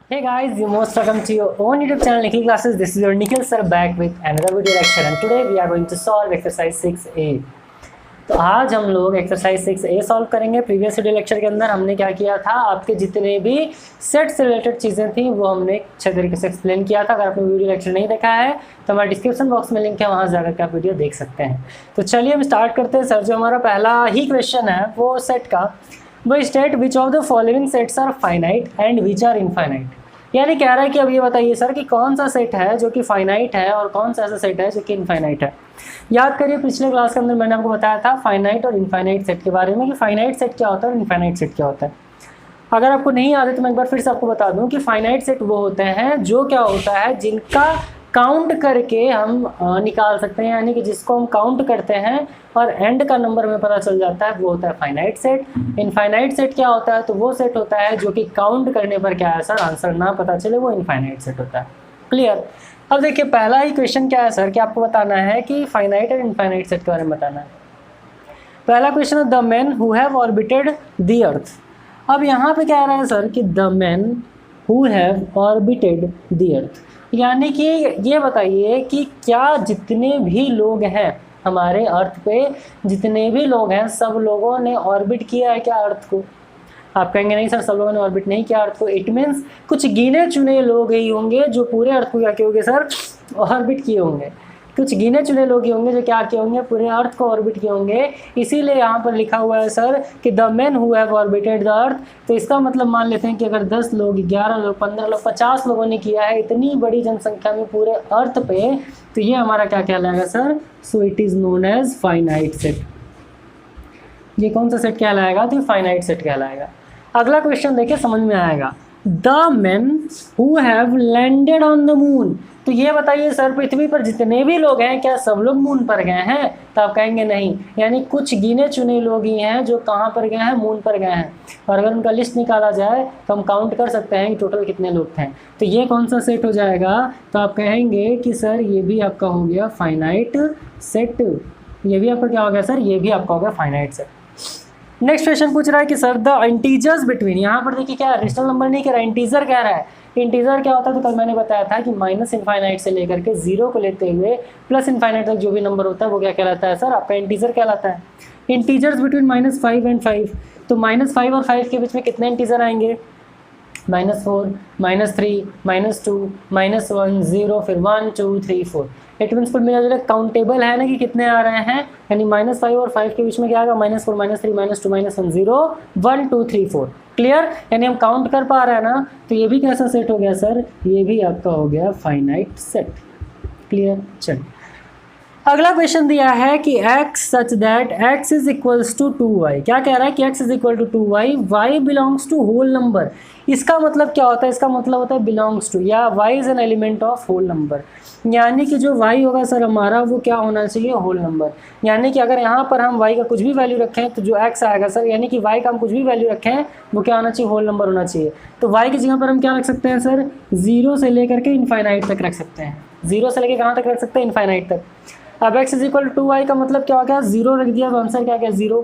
Hey guys, you most welcome to your own YouTube channel Nikhil Classes. This is your Nikhil sir back with another video lecture and today we are going to solve exercise 6A. तो आज हम लोग exercise 6A solve करेंगे। Previous video lecture के अंदर हमने क्या किया था, आपके जितने भी सेट से रिलेटेड चीज़ें थी वो हमने अच्छे तरीके से एक्सप्लेन किया था। अगर आपने वीडियो लेक्चर नहीं देखा है तो हमारे डिस्क्रिप्शन बॉक्स में लिंक है, वहाँ जाकर के आप वीडियो देख सकते हैं। तो चलिए हम स्टार्ट करते हैं। सर जो हमारा पहला ही क्वेश्चन है वो सेट का, वो state which of the following sets are finite and which are infinite. यानी कह रहा है कि अब ये बताइए सर कि कौन सा सेट है जो कि फाइनाइट है और कौन सा ऐसा सेट है जो कि इनफाइनाइट है। याद करिए पिछले क्लास के अंदर मैंने आपको बताया था फाइनाइट और इनफाइनाइट सेट के बारे में कि फाइनाइट सेट क्या होता है और इनफाइनाइट सेट क्या होता है। अगर आपको नहीं याद है तो मैं एक बार फिर से आपको बता दूं कि फाइनाइट सेट वो होते हैं जो क्या होता है, जिनका काउंट करके हम निकाल सकते हैं, यानी कि जिसको हम काउंट करते हैं और एंड का नंबर हमें पता चल जाता है, वो होता है फाइनाइट सेट। इनफाइनाइट सेट क्या होता है, तो वो सेट होता है जो कि काउंट करने पर क्या है सर, आंसर ना पता चले, वो इनफाइनाइट सेट होता है। क्लियर। अब देखिए पहला ही क्वेश्चन क्या है सर कि आपको बताना है कि फाइनाइट और इनफाइनाइट सेट के बारे में बताना है। पहला क्वेश्चन है the man who have orbited the earth. अब यहाँ पे क्या रहा है सर कि the man who have orbited the earth, यानी कि ये बताइए कि क्या जितने भी लोग हैं हमारे अर्थ पे, जितने भी लोग हैं सब लोगों ने ऑर्बिट किया है क्या अर्थ को। आप कहेंगे नहीं सर सब लोगों ने ऑर्बिट नहीं किया अर्थ को। इट मीन्स कुछ गिने चुने लोग ही होंगे जो पूरे अर्थ को क्या किए होंगे सर, ऑर्बिट किए होंगे। कुछ गिने चुने लोग ही होंगे जो क्या किए होंगे, पूरे अर्थ को ऑर्बिट किए होंगे। इसीलिए यहाँ पर लिखा हुआ है सर कि the man who have orbited the earth. तो इसका मतलब मान लेते हैं कि अगर 10 लोग, 11 लोग, 15 लोग, 50 लोगों ने किया है इतनी बड़ी जनसंख्या में पूरे अर्थ पे, तो ये हमारा क्या कहलाएगा sir, so it is known as finite set. ये कौन सा सेट कहलाएगा, तो फाइनाइट सेट कहलाएगा। अगला क्वेश्चन देखिए समझ में आएगा। The man who have landed on the moon. तो ये बताइए सर पृथ्वी पर जितने भी लोग हैं क्या सब लोग मून पर गए हैं, तो आप कहेंगे नहीं, यानी कुछ गिने चुने लोग ही हैं जो कहाँ पर गए हैं, मून पर गए हैं। और अगर उनका लिस्ट निकाला जाए तो हम काउंट कर सकते हैं कि टोटल कितने लोग थे। तो ये कौन सा सेट हो जाएगा, तो आप कहेंगे कि सर ये भी आपका हो गया फाइनाइट सेट। ये भी आपका क्या हो गया सर, ये भी आपका हो गया फाइनाइट सेट। नेक्स्ट क्वेश्चन पूछ रहा है कि सर द इंटीजर्स बिटवीन, यहाँ पर देखिए क्या रेशनल नंबर नहीं कह रहा है, इंटीजर कह रहा है। इंटीजर क्या होता है, तो कल मैंने बताया था कि माइनस इनफाइनाइट से लेकर के 0 को लेते हुए प्लस इनफाइनाइट तक जो भी नंबर होता है वो क्या कहलाता है सर, आपका इंटीजर कहलाता है। इंटीजर्स बिटवीन -5 एंड 5, तो -5 और 5 के बीच में कितने इंटीजर आएंगे, -4, -3, -2, -1, 0, फिर 1, 2, 3, 4। इट मीन्स कुल मिला जुला काउंटेबल है ना कि कितने आ रहे हैं, यानी -5 और 5 के बीच में क्या आएगा, -4, -3, -2, -1, 0, 1, 2, 3, 4। क्लियर, यानी हम काउंट कर पा रहे हैं ना। तो ये भी कैसा सेट हो गया सर, ये भी आपका हो गया फाइनाइट सेट। क्लियर। चलिए अगला क्वेश्चन दिया है कि x such that x is equals to 2y। क्या कह रहा है कि x is equal to 2y, y belongs to whole number. इसका मतलब क्या होता है, इसका मतलब होता है बिलोंग्स टू, या y is an element of whole number. यानी कि जो y होगा सर हमारा वो क्या होना चाहिए, होल नंबर। यानी कि अगर यहाँ पर हम y का कुछ भी वैल्यू रखें तो जो x आएगा सर, यानी कि y का हम कुछ भी वैल्यू रखें वो क्या होना चाहिए, होल नंबर होना चाहिए। तो y की जगह पर हम क्या रख सकते हैं सर, 0 से लेकर के इनफाइनाइट तक रख सकते हैं। 0 से लेकर कहाँ तक रख सकते हैं, इनफाइनाइट तक। अब x is equal to 2y का मतलब क्या हो गया, 0 रख दिया तो आंसर क्या गया 0,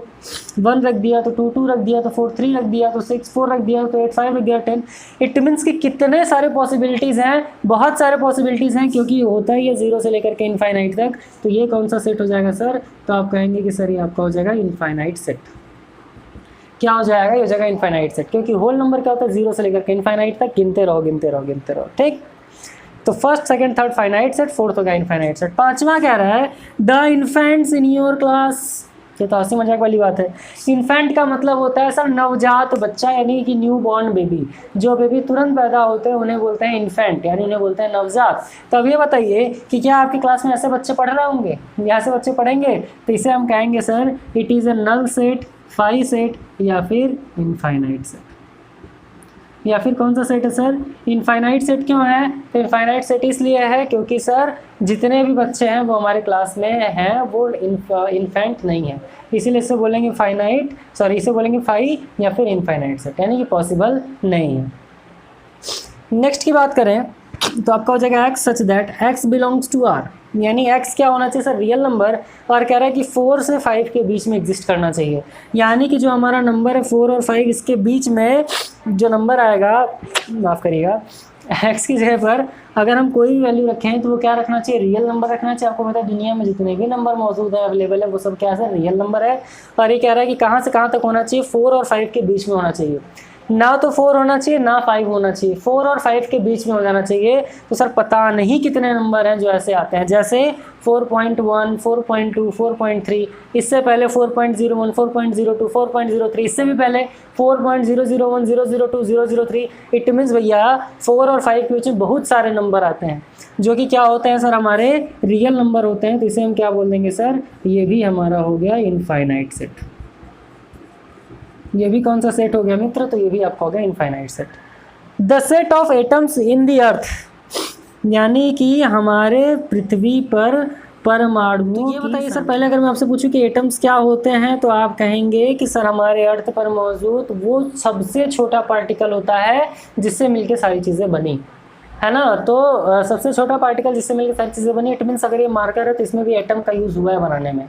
1 रख दिया तो 2, 2 रख दिया तो 4, 3 रख दिया तो 6, 4 रख दिया तो 8, 5 रख दिया 10। इट मीन्स कि कितने सारे पॉसिबिलिटीज़ हैं, बहुत सारे पॉसिबिलिटीज़ हैं, क्योंकि होता ही है 0 से लेकर के इनफाइनाइट तक। तो ये कौन सा सेट हो जाएगा सर, तो आप कहेंगे कि सर ये आपका हो जाएगा इनफाइनाइट सेट। क्या हो जाएगा, ये हो जाएगा इनफाइनाइट सेट, क्योंकि होल नंबर क्या होता है 0 से लेकर के इनफाइनाइट तक गिनते रहो गिनते रहो गिनते रहो। ठीक, तो first, second, third finite set, fourth हो गया इनफाइनाइट सेट। पांचवा कह रहा है the infants in your class. ये तो हंसी मजाक वाली बात है। इन्फेंट का मतलब होता है सर नवजात बच्चा, यानी कि न्यू बॉर्न बेबी। जो बेबी तुरंत पैदा होते हैं उन्हें बोलते हैं इन्फेंट, यानी उन्हें बोलते हैं नवजात। तो अब ये बताइए कि क्या आपकी क्लास में ऐसे बच्चे पढ़ रहे होंगे, या ऐसे बच्चे पढ़ेंगे, तो इसे हम कहेंगे sir it is a null set, phi set, या फिर इनफाइनाइट सेट। या फिर कौन सा सेट है सर, इनफाइनाइट सेट। क्यों है, तो इनफाइनाइट सेट इसलिए है क्योंकि सर जितने भी बच्चे हैं वो हमारे क्लास में हैं वो इन्फेंट नहीं है, इसीलिए इसे बोलेंगे फाइनाइट, सॉरी इसे बोलेंगे फाई या फिर इनफाइनाइट सेट, यानी कि पॉसिबल नहीं है। नेक्स्ट की बात करें तो आपका हो जाएगा x such that x belongs to r। यानी x क्या होना चाहिए सर, रियल नंबर, और कह रहा है कि 4 से 5 के बीच में एग्जिस्ट करना चाहिए। यानी कि जो हमारा नंबर है 4 और 5, इसके बीच में जो नंबर आएगा, माफ़ करिएगा, x की जगह पर अगर हम कोई भी वैल्यू रखें तो वो क्या रखना चाहिए, रियल नंबर रखना चाहिए। आपको पता है दुनिया में जितने भी नंबर मौजूद है, अवेलेबल है, वो सब क्या है सर, रियल नंबर है। और ये कह रहा है कि कहाँ से कहाँ तक होना चाहिए, 4 और 5 के बीच में होना चाहिए। ना तो 4 होना चाहिए ना 5 होना चाहिए, 4 और 5 के बीच में हो जाना चाहिए। तो सर पता नहीं कितने नंबर हैं जो ऐसे आते हैं, जैसे 4.1, 4.2, 4.3, इससे पहले 4.01, 4.02, 4.03, इससे भी पहले 4.001, 002, 003। इट मीन्स भैया 4 और 5 के बीच में बहुत सारे नंबर आते हैं जो कि क्या होते हैं सर, हमारे रियल नंबर होते हैं। तो इसे हम क्या बोल देंगे सर, ये भी हमारा हो गया इनफाइनाइट सेट। ये भी कौन सा सेट हो गया मित्र, तो ये भी आपका हो गया infinite set. The set of atoms in the earth, यानी कि हमारे पृथ्वी पर परमाणु। तो ये बताइए सर, पहले अगर मैं आपसे पूछूं कि एटम्स क्या होते हैं तो आप कहेंगे कि सर हमारे अर्थ पर मौजूद वो सबसे छोटा पार्टिकल होता है जिससे मिलके सारी चीज़ें बनी, है ना। तो सबसे छोटा पार्टिकल जिससे मिलकर सारी चीज़ें बनी। इट मीन्स अगर ये मार्कर है तो इसमें भी एटम का यूज़ हुआ है बनाने में।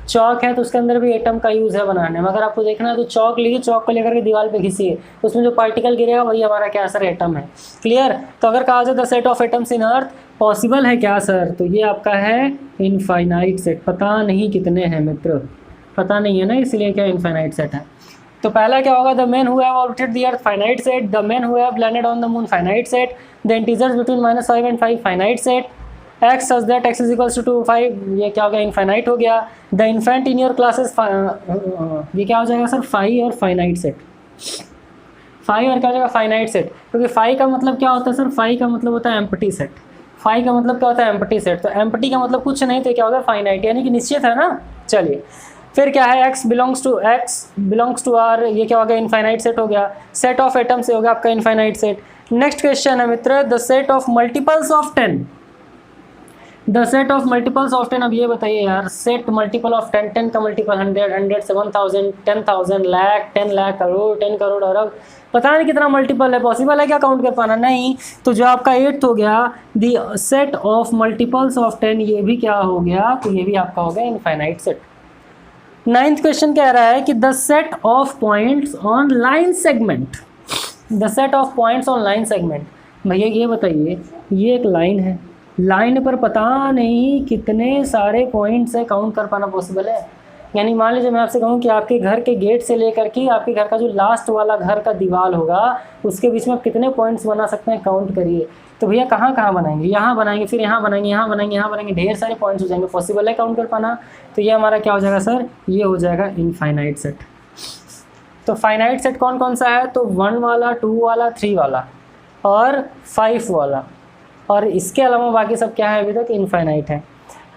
चौक है तो उसके अंदर भी एटम का यूज़ है बनाने में। अगर आपको देखना है तो चौक लीजिए, चौक को लेकर के दीवार पे घिसिए, उसमें जो पार्टिकल गिरेगा वही हमारा क्या सर, एटम है। क्लियर। तो अगर कहा जाए the set of atoms in earth possible है क्या सर, तो ये आपका है इनफाइनाइट सेट। पता नहीं कितने हैं मित्र, पता नहीं है ना, इसलिए क्या इनफाइनाइट सेट है। तो पहला क्या होगा, the man who have orbited the earth finite set, the man who have landed on the moon finite set, the integers between -5 and 5 finite set, x such that x is equals to 5, ये क्या हो गया, infinite हो गया। The infant in your classes, ये क्या हो जाएगा सर, 5 और फाइनाइट सेट। 5 और क्या हो जाएगा, फाइनाइट सेट। क्योंकि 5 का मतलब क्या होता है सर, 5 का मतलब होता है एम्प्टी सेट। 5 का मतलब क्या होता है, एम्प्टी सेट। तो एम्प्टी का मतलब कुछ नहीं, तो क्या होगा, फाइनाइट, यानी कि निश्चित है ना। चलिए फिर क्या है, x बिलोंग्स टू r, ये क्या हो गया, इनफाइनाइट सेट हो गया। सेट ऑफ एटम से हो गया आपका इनफाइनाइट सेट। नेक्स्ट क्वेश्चन है मित्र, the set of multiples of 10, the set of multiples of 10। अब ये बताइए यार, सेट मल्टीपल ऑफ 10, 10 का मल्टीपल 100, 100 से 1000, 10,000, लाख, 10 लाख, करोड़, 10 करोड़, अरब, पता नहीं कितना मल्टीपल है। पॉसिबल है क्या काउंट कर पाना, नहीं। तो जो आपका 8th हो गया, the set of multiples of 10, ये भी क्या हो गया, तो ये भी आपका हो गया इनफाइनाइट सेट। 9th क्वेश्चन कह रहा है कि the set of points on line segment, the set of points on line segment. भैया ये बताइए, ये एक लाइन है, लाइन पर पता नहीं कितने सारे पॉइंट्स है, काउंट कर पाना पॉसिबल है। यानी मान लीजिए मैं आपसे कहूँ कि आपके घर के गेट से लेकर के आपके घर का जो लास्ट वाला घर का दीवार होगा उसके बीच में आप कितने पॉइंट्स बना सकते हैं, काउंट करिए। तो भैया कहाँ कहाँ बनाएंगे, यहाँ बनाएंगे, फिर यहाँ बनाएंगे, यहाँ बनाएंगे, यहाँ बनाएंगे, ढेर सारे पॉइंट्स हो जाएंगे। पॉसिबल है काउंट कर पाना, तो ये हमारा क्या हो जाएगा सर, ये हो जाएगा इनफाइनाइट सेट। तो फाइनाइट सेट कौन कौन सा है, तो 1 वाला, 2 वाला, 3 वाला और 5 वाला, और इसके अलावा बाकी सब क्या है, अभी तक इनफाइनाइट है।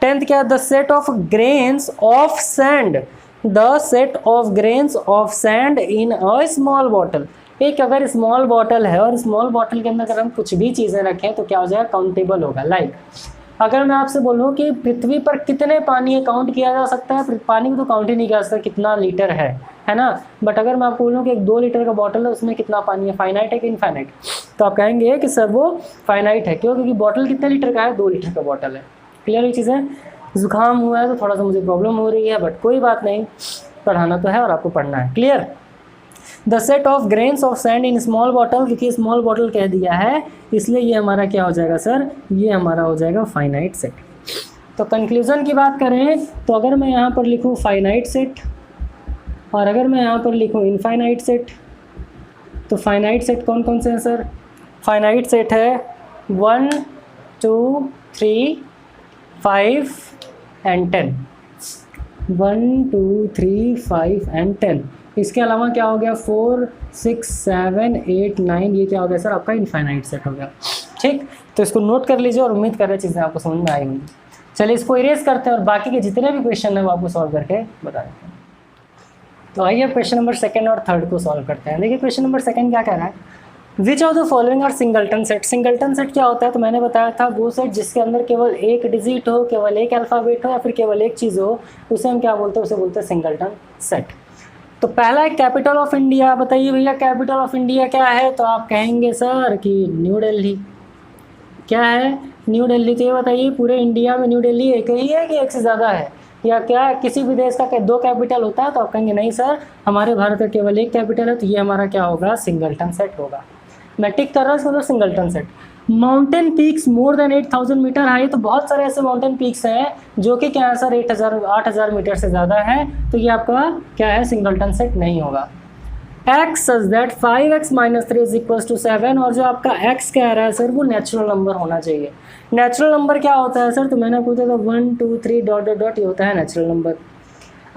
10th क्या, the set of grains of sand, the set of grains of sand in a small bottle. एक अगर स्मॉल बॉटल है और स्मॉल बॉटल के अंदर अगर हम कुछ भी चीज़ें रखें तो क्या हो जाएगा, काउंटेबल होगा। लाइक अगर मैं आपसे बोलूँ कि पृथ्वी पर कितने पानी है, काउंट किया जा सकता है, पानी को तो काउंट ही नहीं किया जा सकता कितना लीटर है ना। बट अगर मैं आपको बोलूँ कि एक 2 लीटर का बॉटल है, उसमें कितना पानी है, फाइनाइट है कि इनफाइनाइट, तो आप कहेंगे कि सर वो फाइनाइट है। क्यों, क्योंकि बॉटल कितने लीटर का है, 2 लीटर का बॉटल है। क्लियर ये चीज़ें। जुकाम हुआ है तो थोड़ा सा मुझे प्रॉब्लम हो रही है, बट कोई बात नहीं, पढ़ाना तो है और आपको पढ़ना है। Clear. The set of grains of sand in small bottle, क्योंकि स्मॉल बॉटल कह दिया है इसलिए ये हमारा क्या हो जाएगा सर, ये हमारा हो जाएगा फाइनाइट सेट। तो कंक्लूजन की बात करें तो अगर मैं यहाँ पर लिखूँ फाइनाइट सेट और अगर मैं यहाँ पर लिखूँ इनफाइनाइट सेट, तो फाइनाइट सेट कौन कौन से हैं सर, फाइनाइट सेट है 1, 2, 3, 5 and 10, 1, 2, 3, 5 and 10। इसके अलावा क्या हो गया, 4, 6, 7, 8, 9, ये क्या हो गया सर, आपका इनफाइनाइट सेट हो गया। ठीक, तो इसको नोट कर लीजिए और उम्मीद कर रहे चीज़ें आपको समझ में आई होंगी। चलिए इसको इरेज करते हैं और बाकी के जितने भी क्वेश्चन है वो आपको सॉल्व करके बता देते हैं। तो आइए क्वेश्चन नंबर 2 और 3 को सॉल्व करते हैं। देखिए क्वेश्चन नंबर 2 क्या कह रहा है, which of the following are singleton set. Singleton set क्या होता है, तो मैंने बताया था वो सेट जिसके अंदर केवल एक डिजिट हो, केवल एक अल्फ़ाबेट हो या फिर केवल एक चीज़ हो, उसे हम क्या बोलते हैं, उसे बोलते हैं सिंगल्टन सेट। तो पहला है कैपिटल ऑफ इंडिया। बताइए भैया कैपिटल ऑफ इंडिया क्या है, तो आप कहेंगे सर कि न्यू दिल्ली। क्या है, न्यू दिल्ली। तो ये बताइए पूरे इंडिया में न्यू दिल्ली एक ही है कि एक से ज़्यादा है, या क्या किसी भी देश का दो कैपिटल होता है? तो आप कहेंगे नहीं सर, हमारे भारत का केवल एक कैपिटल है। तो ये हमारा क्या होगा, सिंगलटन सेट होगा। मैं टिक कर रहा हूँ इसको, तो singleton set. Mountain peaks more than 8000 metre high, तो बहुत सारे ऐसे माउंटेन पीक्स हैं जो कि क्या है सर 8000 मीटर से ज़्यादा है, तो ये आपका क्या है, सिंगलटन सेट नहीं होगा। x सच दैट 5x - 3 = 7, और जो आपका x कह रहा है सर वो नेचुरल नंबर होना चाहिए। नेचुरल नंबर क्या होता है सर, तो मैंने पूछा था 1 2 3 डॉट डॉट डॉट, ये होता है नेचुरल नंबर।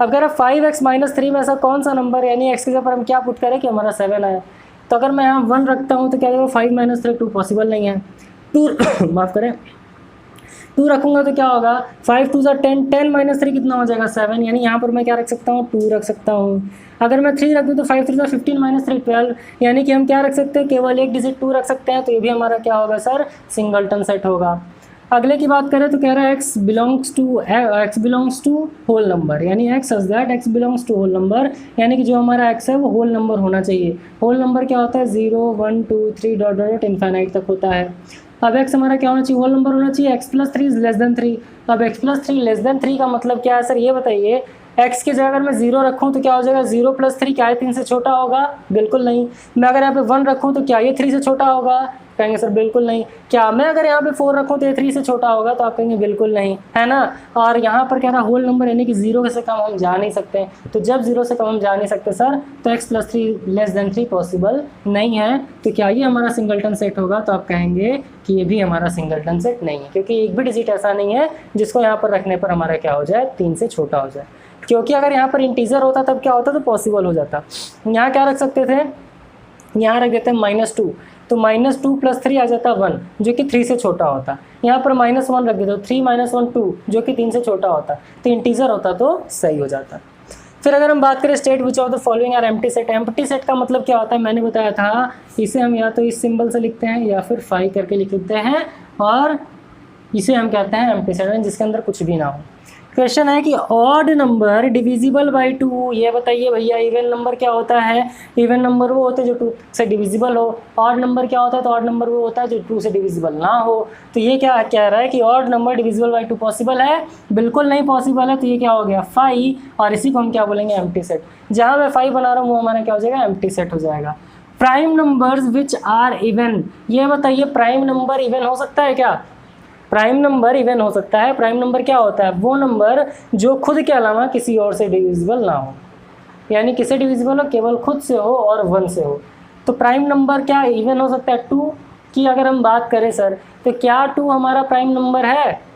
अब अगर 5x - 3 में ऐसा कौन सा नंबर, यानी x के जगह पर हम क्या पुट करें कि हमारा 7 है, तो अगर मैं यहाँ 1 रखता हूँ तो क्या होगा, 5 - 3 2 पॉसिबल नहीं है। 2 माफ़ करें 2 रखूँगा तो क्या होगा, 5 2 10, 10 - 3 कितना हो जाएगा 7, यानी यहाँ पर मैं क्या रख सकता हूँ, 2 रख सकता हूँ। अगर मैं 3 रख दूँ तो 5 3 15 - 3 12, यानी कि हम क्या रख सकते हैं, केवल एक डिजिट 2 रख सकते हैं, तो ये भी हमारा क्या होगा सर, सिंगलटन सेट होगा। अगले की बात करें तो कह रहा है x belongs to whole number, यानी x such that x belongs to whole number, यानी कि जो हमारा x है वो होल नंबर होना चाहिए। होल नंबर क्या होता है, 0 1 2 3 डॉट डॉट इनफाइनाइट तक होता है। अब x हमारा क्या होना चाहिए, होल नंबर होना चाहिए। x + 3 < 3। अब x + 3 < 3 का मतलब क्या है सर, ये बताइए। x की जगह अगर मैं 0 रखूँ तो क्या हो जाएगा, 0 + 3 क्या है 3 से छोटा होगा, बिल्कुल नहीं। मैं अगर यहाँ पे 1 रखूँ तो क्या ये 3 से छोटा होगा, कहेंगे सर बिल्कुल नहीं। क्या मैं अगर यहाँ पे 4 रखूँ तो ये 3 से छोटा होगा, तो आप कहेंगे बिल्कुल नहीं, है ना। और यहाँ पर क्या रहा, होल नंबर यानी कि 0 से कम हम जा नहीं सकते, तो जब 0 से कम हम जा नहीं सकते सर, तो x + 3 < 3 पॉसिबल नहीं है। तो क्या ये हमारा सिंगलटन सेट होगा, तो आप कहेंगे कि ये भी हमारा सिंगलटन सेट नहीं है, क्योंकि एक भी डिजिट ऐसा नहीं है जिसको यहाँ पर रखने पर हमारा क्या हो जाए, 3 से छोटा हो जाए। क्योंकि अगर यहाँ पर इंटीजर होता तब क्या होता, तो पॉसिबल हो जाता। यहाँ क्या रख सकते थे, यहाँ रख देते हैं -2, तो -2 + 3 आ जाता 1, जो कि 3 से छोटा होता। यहाँ पर -1 रख देते, 3 - 1 2, जो कि 3 से छोटा होता, तो इंटीजर होता तो सही हो जाता। फिर अगर हम बात करें state which of the following are empty set. Empty set का मतलब क्या होता है, मैंने बताया था, इसे हम या तो इस सिंबल से लिखते हैं या फिर 5 करके लिख देते हैं, और इसे हम कहते हैं एम्प्टी सेट, जिसके अंदर कुछ भी ना हो। क्वेश्चन है कि ऑड नंबर डिविजिबल बाई 2, ये बताइए भैया। इवन नंबर क्या होता है, इवन नंबर वो होते हैं जो 2 से डिविजिबल हो। ऑड नंबर क्या होता है, तो ऑड नंबर वो होता है जो 2 से डिविजिबल ना हो। तो ये क्या कह रहा है कि odd number divisible by 2 possible है, बिल्कुल नहीं पॉसिबल है। तो ये क्या हो गया 5, और इसी को हम क्या बोलेंगे, एम्प्टी सेट। जहाँ मैं 5 बना रहा हूँ वो हमारा क्या हो जाएगा, एम्प्टी सेट हो जाएगा। Prime numbers which are even, ये बताइए प्राइम नंबर इवन हो सकता है क्या, प्राइम नंबर इवन हो सकता है। प्राइम नंबर क्या होता है, वो नंबर जो खुद के अलावा किसी और से डिविजिबल ना हो, यानी किससे डिविजिबल हो, केवल खुद से हो और 1 से हो। तो प्राइम नंबर क्या इवन हो सकता है, 2 की अगर हम बात करें सर, तो क्या 2 हमारा प्राइम नंबर है,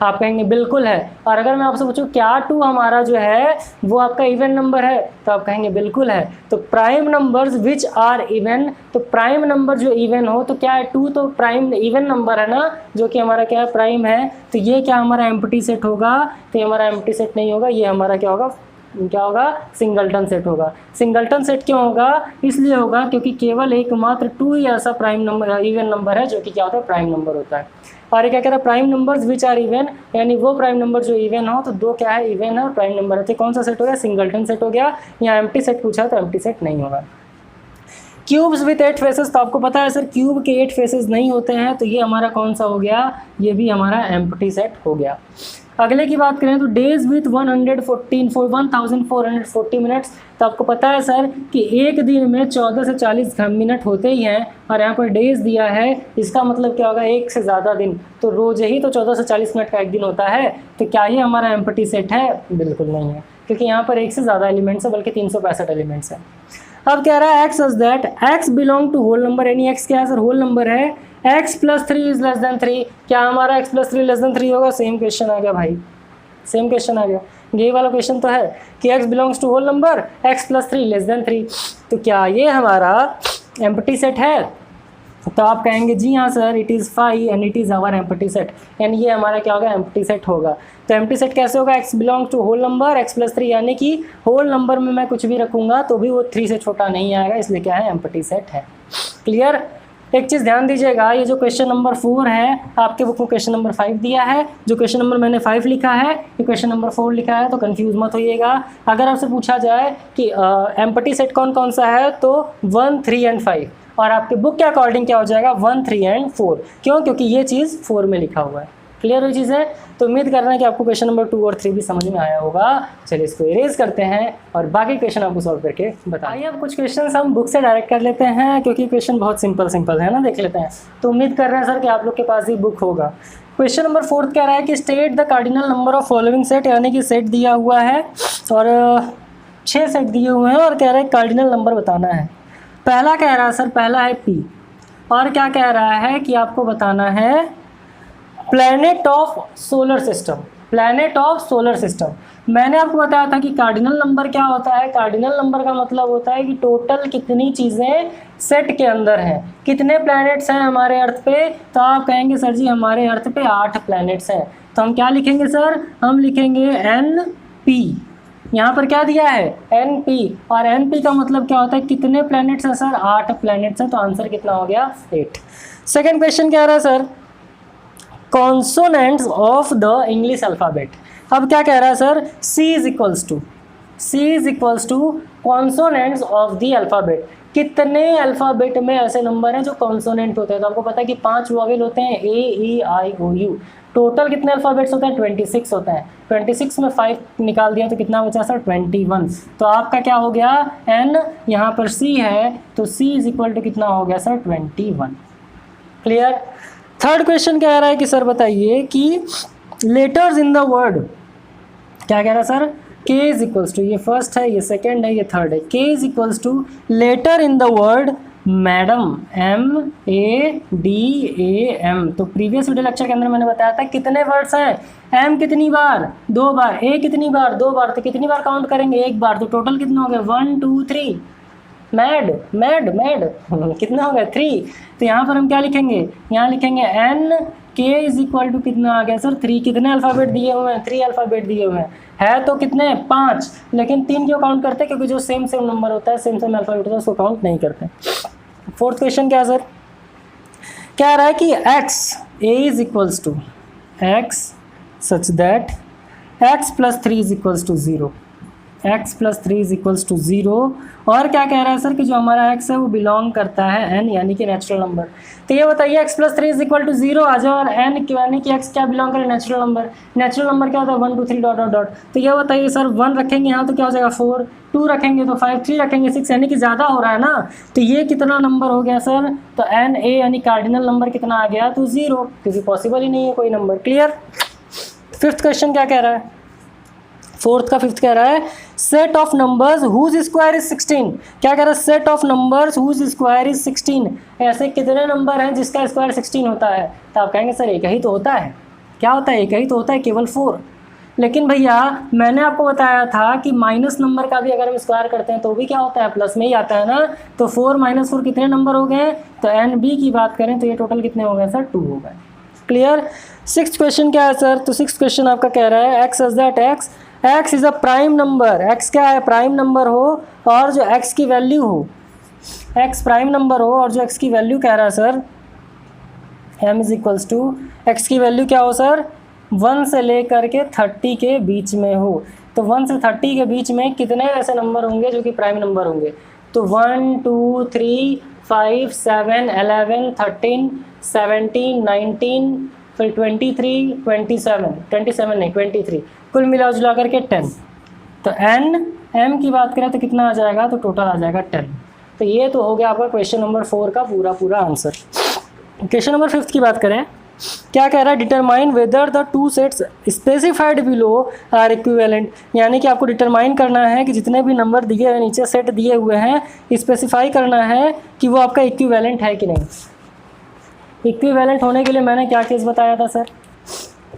आप कहेंगे बिल्कुल है। और अगर मैं आपसे पूछूं क्या 2 हमारा जो है वो आपका इवन नंबर है, तो आप कहेंगे बिल्कुल है। तो prime numbers which are even, तो प्राइम नंबर जो इवन हो, तो क्या है 2 तो प्राइम इवन नंबर है ना, जो कि हमारा क्या है, प्राइम है। तो ये क्या हमारा एम्प्टी सेट होगा, तो ये हमारा एम्प्टी सेट नहीं होगा, ये हमारा क्या होगा, सिंगलटन सेट होगा। सिंगलटन सेट क्यों होगा, इसलिए होगा क्योंकि केवल एकमात्र 2 ही ऐसा प्राइम नंबर इवन नंबर है जो कि क्या होता है, प्राइम नंबर होता है। और ये क्या कह रहा है, prime numbers which are even, यानी वो प्राइम नंबर जो इवन हो। तो 2 क्या है, इवन है और प्राइम नंबर है। तो कौन सा सेट हो गया, सिंगलटन सेट हो गया। यहाँ एम्प्टी सेट पूछा तो एम्प्टी सेट नहीं होगा। क्यूब्स विथ 8 फेसेस, तो आपको पता है सर क्यूब के 8 फेसेस नहीं होते हैं, तो ये हमारा कौन सा हो गया, ये भी हमारा एम्प्टी सेट हो गया। अगले की बात करें तो डेज विथ 1440 मिनट्स, तो आपको पता है सर कि एक दिन में 14 से 40 मिनट होते ही हैं, और यहाँ पर डेज दिया है, इसका मतलब क्या होगा, एक से ज़्यादा दिन। तो रोज ही तो 14 से 40 मिनट का एक दिन होता है। तो क्या ये हमारा एम्प्टी सेट है, बिल्कुल नहीं है, क्योंकि यहाँ पर एक से ज़्यादा एलिमेंट्स है, बल्कि 365 एलिमेंट्स है। अब कह रहा है x such that x belong to whole number, यानी एक्स क्या है सर, होल नंबर है। x + 3 < 3, क्या हमारा x + 3 < 3 होगा, सेम क्वेश्चन आ गया भाई, सेम क्वेश्चन आ गया। ये वाला क्वेश्चन तो है कि x belongs to whole number, x + 3 < 3, तो क्या ये हमारा एम्प्टी सेट है, तो आप कहेंगे जी हाँ sir, it is 5 and it is our empty set, यानी ये हमारा क्या होगा, एम्प्टी सेट होगा। तो एम्प्टी सेट कैसे होगा, x belongs to whole number x + 3, यानी कि होल नंबर में मैं कुछ भी रखूँगा तो भी वो 3 से छोटा नहीं आएगा, इसलिए क्या है, एम्प्टी सेट है। क्लियर। एक चीज़ ध्यान दीजिएगा, ये जो क्वेश्चन नंबर 4 है आपके बुक में क्वेश्चन नंबर 5 दिया है, जो क्वेश्चन नंबर मैंने 5 लिखा है ये क्वेश्चन नंबर 4 लिखा है, तो कंफ्यूज मत होइएगा। अगर आपसे पूछा जाए कि एम्प्टी सेट कौन कौन सा है, तो 1 3 एंड 5, और आपके बुक के अकॉर्डिंग क्या हो जाएगा 1, 3 एंड 4। क्यों? क्योंकि ये चीज़ 4 में लिखा हुआ है। क्लियर हुई चीज़ है? तो उम्मीद कर रहे हैं कि आपको क्वेश्चन नंबर 2 और 3 भी समझ में आया होगा। चलिए इसको इरेज करते हैं और बाकी क्वेश्चन आपको सॉल्व करके बताइए। अब कुछ क्वेश्चन हम बुक से डायरेक्ट कर लेते हैं क्योंकि क्वेश्चन बहुत सिंपल है ना, देख लेते हैं। तो उम्मीद कर रहे हैं सर कि आप लोग के पास ही बुक होगा। क्वेश्चन नंबर 4 कह रहा है कि state the cardinal number of following set, यानी कि सेट दिया हुआ है और 6 सेट दिए हुए हैं और कह रहा है कार्डिनल नंबर बताना है। पहला कह रहा है सर, पहला है P, और क्या कह रहा है कि आपको बताना है planet of solar system. Planet of solar system, मैंने आपको बताया था कि कार्डिनल नंबर क्या होता है। कार्डिनल नंबर का मतलब होता है कि टोटल कितनी चीज़ें सेट के अंदर हैं, कितने प्लैनेट्स हैं हमारे अर्थ पे। तो आप कहेंगे सर जी हमारे अर्थ पे 8 प्लैनेट्स हैं। तो हम क्या लिखेंगे सर, हम लिखेंगे NP। यहाँ पर क्या दिया है NP, और NP का मतलब क्या होता है कितने प्लैनेट्स हैं सर, 8 प्लैनेट्स हैं। तो आंसर कितना हो गया 8। सेकेंड क्वेश्चन क्या रहा है sir, consonants of the English alphabet. अब क्या कह रहा है sir, C is equals to consonants of the alphabet. कितने अल्फ़ाबेट में ऐसे नंबर हैं जो कॉन्सोनेंट होते हैं। तो आपको पता है कि 5 वॉवेल होते हैं A, E, I, O, U। Total कितने अल्फ़ाबेट्स होते हैं 26 होते हैं। 26 में 5 निकाल दिया तो कितना बचा सर 21। तो आपका क्या हो गया N, यहाँ पर C है तो C इज इक्वल टू कितना हो गया सर 21। क्लियर। थर्ड क्वेश्चन कह रहा है कि सर बताइए कि लेटर्स इन द वर्ड, क्या कह रहा है sir, K is equals to, ये फर्स्ट है, ये सेकंड है, ये थर्ड है। K is equals to letter in the word madam, MADAM। तो प्रीवियस वीडियो लेक्चर के अंदर मैंने बताया था कितने वर्ड्स हैं, M कितनी बार 2 बार, A कितनी बार 2 बार, तो कितनी बार काउंट करेंगे 1 बार। तो टोटल कितना हो गया 1, 2, 3। मैड कितना हो गया 3। तो यहाँ पर हम क्या लिखेंगे, यहाँ लिखेंगे NK इज इक्वल टू कितना आ गया सर 3। कितने अल्फ़ाबेट दिए हुए हैं 3 अल्फ़ाबेट दिए हुए हैं, है तो कितने 5, लेकिन 3 क्यों काउंट करते हैं, क्योंकि जो सेम नंबर होता है, सेम अल्फ़ाबेट होता है, उसको काउंट नहीं करते। फोर्थ क्वेश्चन क्या सर, क्या रहा है कि X A is equals to X such that X plus 3 is equals to 0, X plus 3 is equals to 0। और क्या कह रहा है सर कि जो हमारा X है वो बिलोंग करता है N, यानी कि नेचुरल नंबर। तो ये बताइए X plus 3 is equal to 0 आ जाए और N यानी कि X क्या बिलोंग करे नेचुरल नंबर। नेचुरल नंबर क्या होता है 1, 2, 3 डॉट डॉट डॉट। तो ये बताइए सर 1 रखेंगे यहाँ तो क्या हो जाएगा 4, 2 रखेंगे तो 5, 3 रखेंगे 6, यानी कि ज़्यादा हो रहा है ना। तो ये कितना नंबर हो गया सर, तो NA यानी कार्डिनल नंबर कितना आ गया, तो 0, क्योंकि पॉसिबल ही नहीं है कोई नंबर। क्लियर। फिफ्थ क्वेश्चन क्या कह रहा है, फोर्थ का फिफ्थ कह रहा है set of numbers whose square is 16। क्या कह रहा है, set of numbers whose square is 16। ऐसे कितने नंबर हैं जिसका स्क्वायर 16 होता है। तो आप कहेंगे सर एक ही तो होता है। क्या होता है, एक ही तो होता है, केवल 4। लेकिन भैया मैंने आपको बताया था कि माइनस नंबर का भी अगर हम स्क्वायर करते हैं तो भी क्या होता है, प्लस में ही आता है ना। तो 4 - 4 कितने नंबर हो गए, तो NB की बात करें तो ये टोटल कितने हो गए सर 2 हो गए। क्लियर। सिक्स्थ क्वेश्चन क्या है सर, तो सिक्स्थ क्वेश्चन आपका कह रहा है X is that X is a prime number. X क्या है, प्राइम नंबर हो और जो X की वैल्यू हो, X प्राइम नंबर हो और जो X की वैल्यू कह रहा है sir M is equals to X की वैल्यू क्या हो सर 1 से लेकर के 30 के बीच में हो। तो 1 से 30 के बीच में कितने ऐसे नंबर होंगे जो कि प्राइम नंबर होंगे। तो 1, 2, 3, 5, 7, 11, 13, 17, 19, फिर 23, 27 नहीं 23, कुल मिला जुला करके 10। तो M की बात करें तो कितना आ जाएगा, तो टोटल आ जाएगा 10। तो ये तो हो गया आपका क्वेश्चन नंबर 4 का पूरा आंसर। क्वेश्चन नंबर 5 की बात करें, क्या कह रहा है, determine whether the 2 sets specified below are equivalent. यानी कि आपको डिटरमाइन करना है कि जितने भी नंबर दिए हैं नीचे सेट दिए हुए हैं, स्पेसिफाई करना है कि वो आपका इक्विवेलेंट है कि नहीं। इक्विवेलेंट होने के लिए मैंने क्या केस बताया था सर,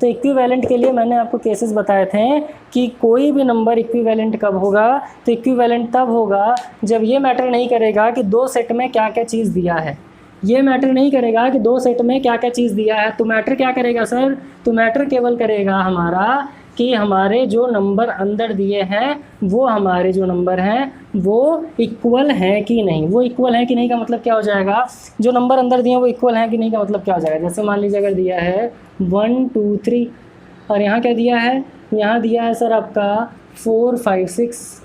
तो इक्विवेलेंट के लिए मैंने आपको केसेस बताए थे कि कोई भी नंबर इक्विवेलेंट कब होगा, तो इक्विवेलेंट तब होगा जब ये मैटर नहीं करेगा कि 2 सेट में क्या क्या चीज़ दिया है। ये मैटर नहीं करेगा कि 2 सेट में क्या क्या चीज़ दिया है। तो मैटर क्या करेगा सर, तो मैटर केवल करेगा हमारा कि हमारे जो नंबर अंदर दिए हैं वो हमारे जो नंबर हैं वो इक्वल हैं कि नहीं। वो इक्वल है कि नहीं का मतलब क्या हो जाएगा, जो नंबर अंदर दिए हैं वो इक्वल है कि नहीं का मतलब क्या हो जाएगा। जैसे मान लीजिए अगर दिया है 1, 2, 3 और यहाँ क्या दिया है, यहाँ दिया है सर आपका 4, 5, 6।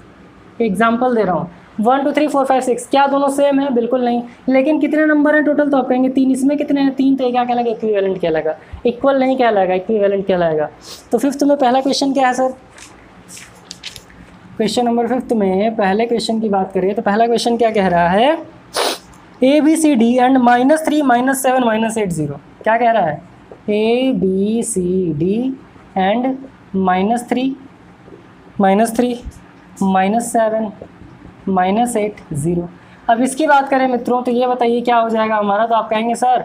एग्जाम्पल दे रहा हूँ, 1 2 3 4 5 6 क्या दोनों सेम है? बिल्कुल नहीं। लेकिन कितने नंबर हैं टोटल? तो आप कहेंगे 3। इसमें कितने हैं? 3। तो ये क्या कहलाएगा? इक्विवेलेंट कहलाएगा। इक्वल नहीं कहलाएगा, इक्विवेलेंट कहलाएगा। तो फिफ्थ में पहला क्वेश्चन क्या है सर? क्वेश्चन नंबर 5 में पहले क्वेश्चन की बात करें तो पहला क्वेश्चन क्या कह रहा है? ABCD and -3 -7 -8 0। क्या कह रहा है? ABCD and -3 -7 -8 0। अब इसकी बात करें मित्रों तो ये बताइए क्या हो जाएगा हमारा? तो आप कहेंगे सर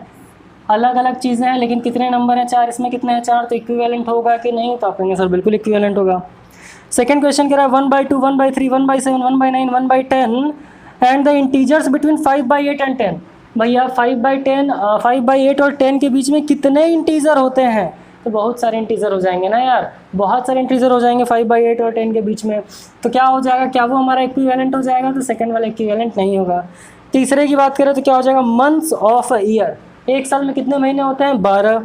अलग अलग चीज़ें हैं लेकिन कितने नंबर हैं? 4। इसमें कितने हैं? 4। तो इक्विवेलेंट होगा कि नहीं? तो आप कहेंगे सर बिल्कुल इक्विवेलेंट होगा। सेकेंड क्वेश्चन कह रहा है 1/2 1/3 1/7 1/9 1/10 and the integers between 5/8 and 10। भैया 5/10 5/8 और 10 के बीच में कितने इंटीजर होते हैं? तो बहुत सारे इंटीजर हो जाएंगे ना यार, बहुत सारे इंटीजर हो जाएंगे 5/8 और 10 के बीच में। तो क्या हो जाएगा? क्या वो हमारा इक्विवेलेंट हो जाएगा? तो सेकंड वाला इक्विवेलेंट नहीं होगा। तीसरे की बात करें तो क्या हो जाएगा? Months of a year. एक साल में कितने महीने होते हैं? 12।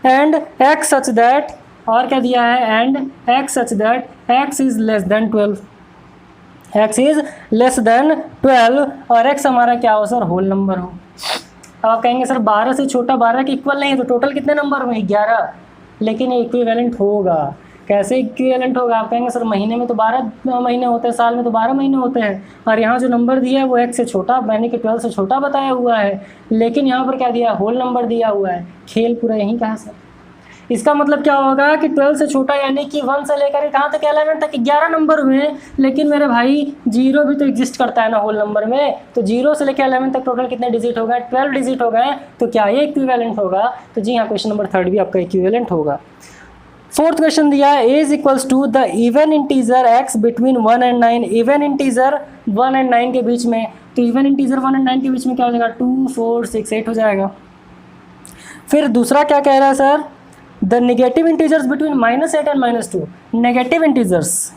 एंड एक्स सच दैट, और क्या दिया है? And x such that x is less then 12। X is less then 12 और एक्स हमारा क्या हो सर? होल नंबर हो। अब आप कहेंगे सर 12 से छोटा 12 के इक्वल नहीं है, तो टोटल कितने नंबर हुए? 11। लेकिन ये इक्विवेलेंट होगा। कैसे इक्विवेलेंट होगा? आप कहेंगे सर महीने में तो 12 महीने होते हैं, साल में तो 12 महीने होते हैं, और यहाँ जो नंबर दिया है वो एक्स से छोटा यानी कि 12 से छोटा बताया हुआ है, लेकिन यहाँ पर क्या दिया है? होल नंबर दिया हुआ है। खेल पूरा यहीं का है सर। इसका मतलब क्या होगा कि 12 से छोटा यानी कि 1 से लेकर कहाँ तक? 11 तक 11 नंबर हुए हैं। लेकिन मेरे भाई 0 भी तो एग्जिस्ट करता है ना होल नंबर में। तो 0 से लेकर 11 तक टोटल कितने डिजिट हो गए? 12 डिजिट हो गए। तो क्या ये इक्विवेलेंट होगा? तो जी हाँ, क्वेश्चन नंबर 3 भी आपका इक्विवेलेंट होगा। फोर्थ क्वेश्चन दिया है A = the even integer x between 1 and 9। Even integer 1 and 9 के बीच में, तो इवन इंटीजर 1 एंड 9 के बीच में क्या हो जाएगा? 2 4 6 8 हो जाएगा। फिर दूसरा क्या कह रहा है sir? The negative integers between -8 and -2। Negative integers,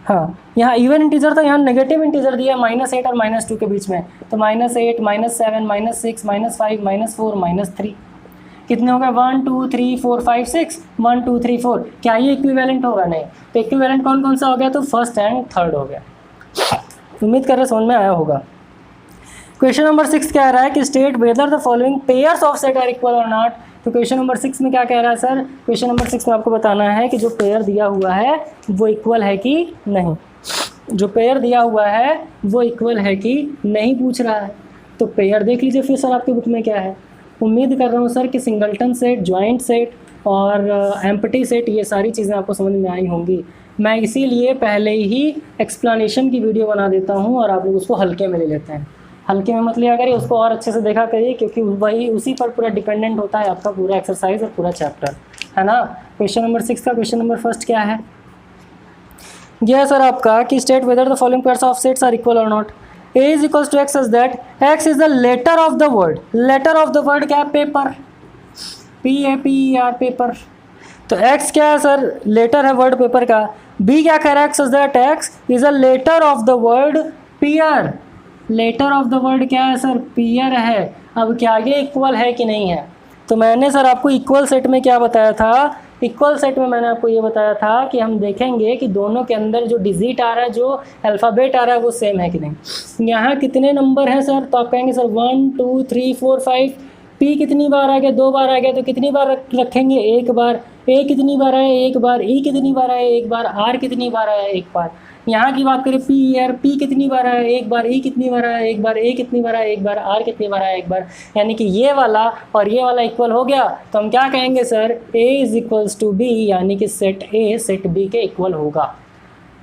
हाँ यहाँ इवन इंटीजर था, यहाँ नेगेटिव इंटीजर दिया -8 और -2 के बीच में। तो -8 -7 -6 -5 -4 -3 कितने हो गए? 1 2 3 4 5 6 1 2 3 4। क्या ये इक्विवेलेंट होगा? नहीं। तो इक्विवेलेंट कौन कौन सा हो गया? तो फर्स्ट एंड थर्ड हो गया। उम्मीद कर रहे समझ में आया होगा। क्वेश्चन नंबर 6 कह रहा है कि state whether the following pairs of set are equal or not. तो क्वेश्चन नंबर 6 में क्या कह रहा है सर? क्वेश्चन नंबर 6 में आपको बताना है कि जो पेयर दिया हुआ है वो इक्वल है कि नहीं। जो पेयर दिया हुआ है वो इक्वल है कि नहीं पूछ रहा है। तो पेयर देख लीजिए फिर सर आपकी बुक में क्या है। उम्मीद कर रहा हूँ सर कि सिंगल्टन सेट, जॉइंट सेट और एम्प्टी सेट ये सारी चीज़ें आपको समझ में आई होंगी। मैं इसीलिए पहले ही एक्सप्लेनेशन की वीडियो बना देता हूँ और आप लोग उसको हल्के में ले लेते हैं। हल्के में मत लिया करिए, उसको और अच्छे से देखा करिए, क्योंकि वही उसी पर पूरा डिपेंडेंट होता है आपका पूरा एक्सरसाइज और पूरा चैप्टर, है ना। क्वेश्चन नंबर 6 का क्वेश्चन नंबर फर्स्ट क्या है? यह है सर आपका कि state whether the following pairs of sets are equal or not. A = x such that x is the letter of the word। letter of the word क्या है? Paper, PAPER paper. तो x क्या है sir? Letter है word paper का। B क्या कह रहा है? such that x is a letter of the word pear। Letter of the word क्या है सर? पियर है। अब क्या ये इक्वल है कि नहीं है? तो मैंने सर आपको इक्वल सेट में क्या बताया था? इक्वल सेट में मैंने आपको ये बताया था कि हम देखेंगे कि दोनों के अंदर जो डिजिट आ रहा है, जो अल्फ़ाबेट आ रहा है वो सेम है कि नहीं। यहाँ कितने नंबर हैं सर? तो आप कहेंगे सर 1 2 3 4 5। P कितनी बार आ गया? 2 बार आ गया। तो कितनी बार रखेंगे? 1 बार। A कितनी बार आया? 1 बार। E कितनी बार आया? 1 बार। R कितनी बार आया? 1 बार। यहाँ की बात करें P कितनी बार आया? 1 बार। E कितनी बार आया? 1 बार। A कितनी बार आया? 1 बार। R कितनी बार आया? 1 बार। यानी कि ये वाला और ये वाला इक्वल हो गया। तो हम क्या कहेंगे सर? A = B, यानी कि सेट A सेट B के इक्वल होगा।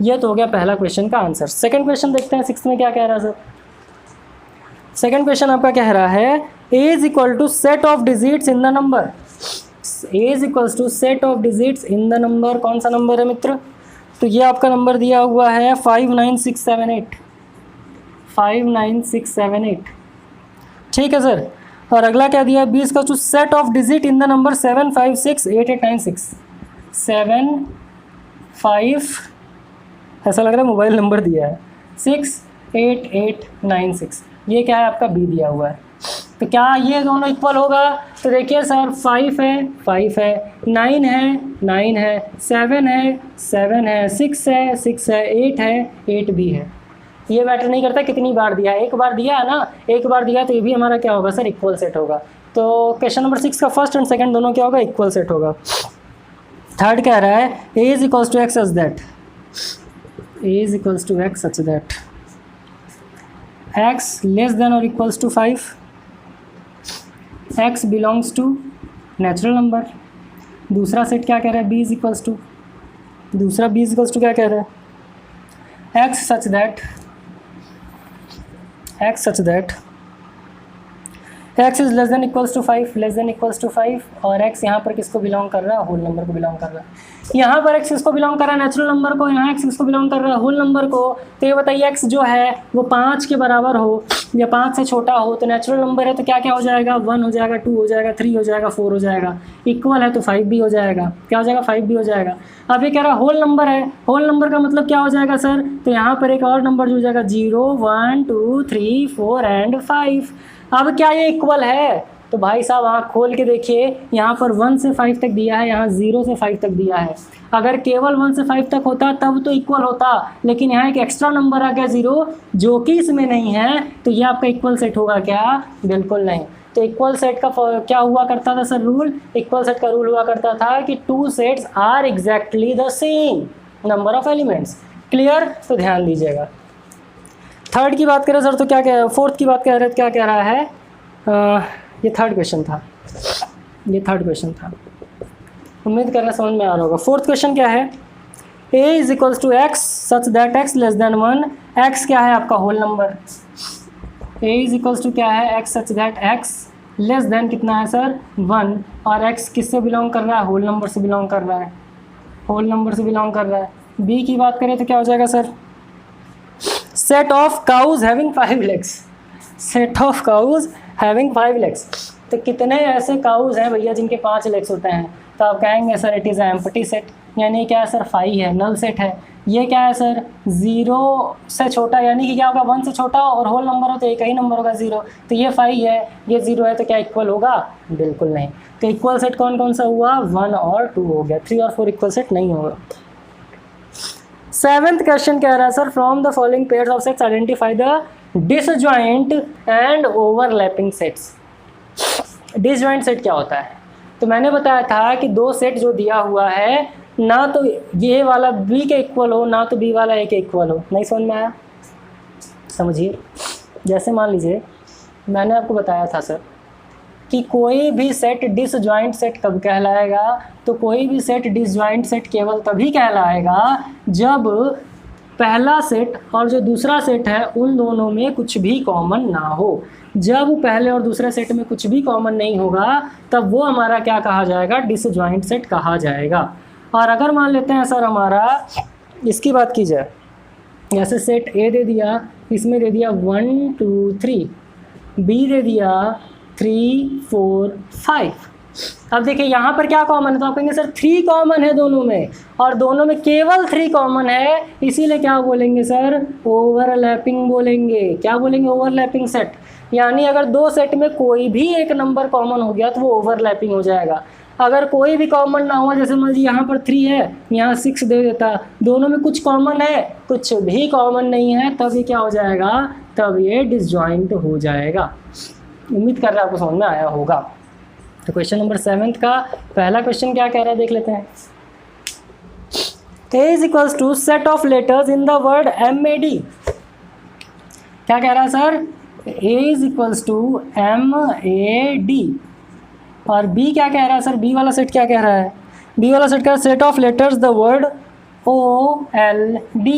ये तो हो गया पहला क्वेश्चन का आंसर। सेकंड क्वेश्चन देखते हैं 6 में क्या कह रहा है सर। सेकंड क्वेश्चन आपका कह रहा है A = set of digits in the number. A = set of digits in the number. कौन सा नंबर है मित्र? तो ये आपका नंबर दिया हुआ है 59678। 59678 ठीक है सर। और अगला क्या दिया है? B = set of digit in the number 7568896। 7 5 ऐसा लग रहा है मोबाइल नंबर दिया है 68896। ये क्या है? आपका B दिया हुआ है। तो क्या ये दोनों इक्वल होगा? तो देखिए सर 5 है 5 है, 9 है 9 है, 7 है 7 है, 6 है 6 है, 8 है 8 भी है। ये मैटर नहीं करता कितनी बार दिया है, एक बार दिया है ना, एक बार दिया तो ये भी हमारा क्या होगा सर, इक्वल सेट होगा। तो क्वेश्चन नंबर 6 का फर्स्ट एंड सेकंड दोनों क्या होगा, इक्वल सेट होगा। थर्ड कह रहा है a is equals to x such that, a is equals to x such that x less than और equals to 5, x belongs to natural number. दूसरा सेट क्या कह रहा है, b इज इक्वल्स टू, दूसरा b इज इक्वल्स टू क्या कह रहा है, x such that x is less than equals to 5, less than equals to 5, और x यहाँ पर किसको बिलोंग कर रहा है, होल नंबर को बिलोंग कर रहा है। यहाँ पर x किसको बिलोंग कर रहा है, नेचुरल नंबर को, यहाँ x किसको बिलोंग कर रहा है, होल नंबर को। तो ये बताइए x जो है वो 5 के बराबर हो या 5 से छोटा हो तो नेचुरल नंबर है तो क्या क्या हो जाएगा, 1 हो जाएगा, 2 हो जाएगा, 3 हो जाएगा, 4 हो जाएगा, इक्वल है तो 5 भी हो जाएगा, क्या हो जाएगा, 5 भी हो जाएगा। अब ये कह रहा है होल नंबर है, होल नंबर का मतलब क्या हो जाएगा सर, तो यहाँ पर एक और नंबर जो हो जाएगा 0, 1, 2, 3, 4 एंड 5। अब क्या ये इक्वल है, तो भाई साहब आँख खोल के देखिए, यहाँ पर 1 से 5 तक दिया है, यहाँ 0 से 5 तक दिया है। अगर केवल 1 से 5 तक होता तब तो इक्वल होता, लेकिन यहाँ एक एक्स्ट्रा नंबर आ गया 0 जो कि इसमें नहीं है, तो ये आपका इक्वल सेट होगा क्या, बिल्कुल नहीं। तो इक्वल सेट का क्या हुआ करता था सर रूल, इक्वल सेट का रूल हुआ करता था कि 2 sets are exactly the same number of elements. Clear, तो ध्यान दीजिएगा। थर्ड की बात करें सर तो क्या कह, फोर्थ की बात कह रहे, क्या कह रहा है, ये थर्ड क्वेश्चन था, ये थर्ड क्वेश्चन था, उम्मीद कर रहा समझ में आ रहा होगा। फोर्थ क्वेश्चन क्या है, a is equals to x such that x less than 1, x क्या है आपका whole number, a is equals to क्या है, x such that x less than कितना है सर 1, और x किससे बिलोंग कर रहा है, होल नंबर से बिलोंग कर रहा है, होल नंबर से बिलोंग कर रहा है। b की बात करें तो क्या हो जाएगा sir, set of cows having 5 legs, set of cows having 5 legs. तो कितने ऐसे काउज हैं भैया जिनके 5 लेग्स होते हैं, तो आप कहेंगे sir it is empty set, यानी क्या है सर 5 है, नल सेट है। ये क्या है सर 0 से छोटा, यानी कि क्या होगा 1 से छोटा और होल नंबर हो तो एक ही नंबर होगा 0, तो ये 5 है, ये 0 है, तो क्या इक्वल होगा, बिल्कुल नहीं। तो इक्वल सेट कौन कौन सा हुआ, 1 और 2 हो गया, 3 और 4 इक्वल सेट नहीं होगा। 7th क्वेश्चन कह रहा है sir from the following pairs of sets identify the disjoint and overlapping sets. Disjoint set क्या होता है, तो मैंने बताया था कि 2 सेट जो दिया हुआ है ना तो ये वाला b के इक्वल हो ना तो b वाला a के इक्वल हो। नहीं समझ में आया, समझिए। जैसे मान लीजिए मैंने आपको बताया था सर कि कोई भी सेट डिसजॉइंट सेट कब कहलाएगा, तो कोई भी सेट डिसजॉइंट सेट केवल तभी कहलाएगा जब पहला सेट और जो दूसरा सेट है उन दोनों में कुछ भी कॉमन ना हो। जब पहले और दूसरे सेट में कुछ भी कॉमन नहीं होगा तब वो हमारा क्या कहा जाएगा, डिसजॉइंट सेट कहा जाएगा। और अगर मान लेते हैं सर हमारा इसकी बात की जाए, जैसे सेट ए दे दिया, इसमें दे दिया 1 2 3, बी दे दिया 3 4 5। अब देखिए यहाँ पर क्या कॉमन है, तो आप कहेंगे सर 3 कॉमन है दोनों में, और दोनों में केवल 3 कॉमन है, इसीलिए क्या बोलेंगे सर, ओवरलैपिंग बोलेंगे। क्या बोलेंगे, ओवरलैपिंग सेट। यानी अगर 2 सेट में कोई भी एक नंबर कॉमन हो गया तो वो ओवरलैपिंग हो जाएगा। अगर कोई भी कॉमन ना हुआ, जैसे मान लीजिए यहाँ पर 3 है, यहाँ 6 दे देता, दोनों में कुछ कॉमन है, कुछ भी कॉमन नहीं है, तब ये क्या हो जाएगा, तब ये डिसजॉइंट हो जाएगा। उम्मीद कर रहा है आपको समझ में आया होगा। तो क्वेश्चन नंबर 7 का पहला क्वेश्चन क्या कह रहा है देख लेते हैं। A is equals to set of letters in the word MAD। क्या कह रहा है sir, A is equals to MAD। और B क्या कह रहा है सर, B वाला सेट क्या कह रहा है, B वाला सेट का set of letters the word OLD।